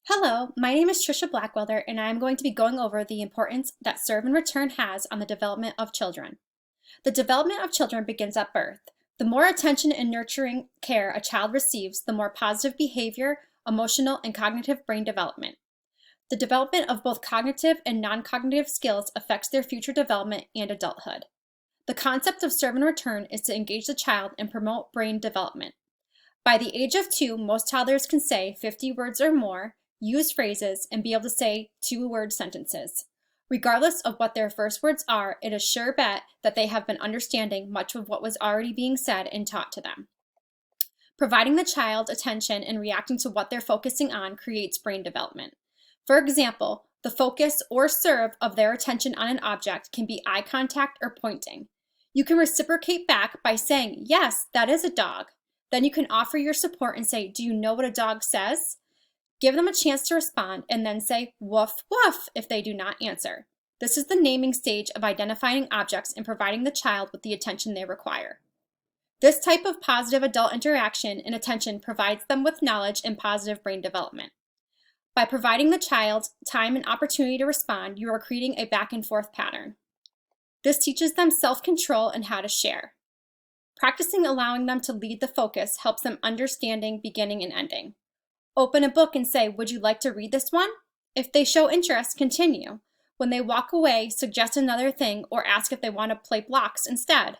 Hello, my name is Trisha Blackwelder, and I am going to be going over the importance that serve and return has on the development of children. The development of children begins at birth. The more attention and nurturing care a child receives, the more positive behavior, emotional, and cognitive brain development. The development of both cognitive and non-cognitive skills affects their future development and adulthood. The concept of serve and return is to engage the child and promote brain development. By the age of 2, most toddlers can say 50 words or more, use phrases, and be able to say 2-word sentences. Regardless of what their first words are, it is sure bet that they have been understanding much of what was already being said and taught to them. Providing the child attention and reacting to what they're focusing on creates brain development. For example, the focus or serve of their attention on an object can be eye contact or pointing. You can reciprocate back by saying, "Yes, that is a dog." Then you can offer your support and say, "Do you know what a dog says?" Give them a chance to respond and then say "woof, woof" if they do not answer. This is the naming stage of identifying objects and providing the child with the attention they require. This type of positive adult interaction and attention provides them with knowledge and positive brain development. By providing the child time and opportunity to respond, you are creating a back and forth pattern. This teaches them self-control and how to share. Practicing allowing them to lead the focus helps them understanding beginning and ending. Open a book and say, "Would you like to read this one?" If they show interest, continue. When they walk away, suggest another thing or ask if they want to play blocks instead.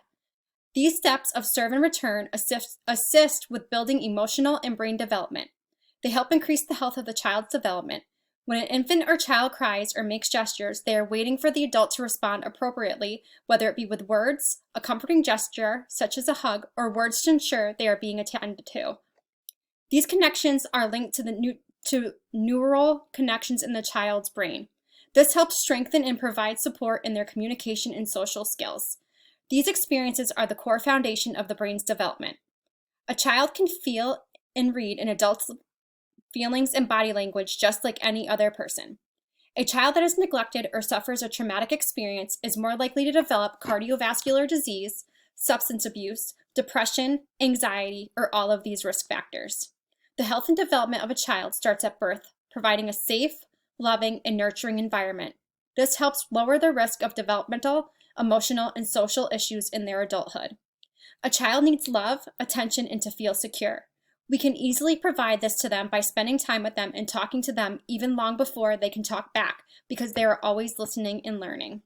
These steps of serve and return assist with building emotional and brain development. They help increase the health of the child's development. When an infant or child cries or makes gestures, they are waiting for the adult to respond appropriately, whether it be with words, a comforting gesture, such as a hug, or words to ensure they are being attended to. These connections are linked to neural connections in the child's brain. This helps strengthen and provide support in their communication and social skills. These experiences are the core foundation of the brain's development. A child can feel and read an adult's feelings and body language just like any other person. A child that is neglected or suffers a traumatic experience is more likely to develop cardiovascular disease, substance abuse, depression, anxiety, or all of these risk factors. The health and development of a child starts at birth, providing a safe, loving, and nurturing environment. This helps lower the risk of developmental, emotional, and social issues in their adulthood. A child needs love, attention, and to feel secure. We can easily provide this to them by spending time with them and talking to them even long before they can talk back, because they are always listening and learning.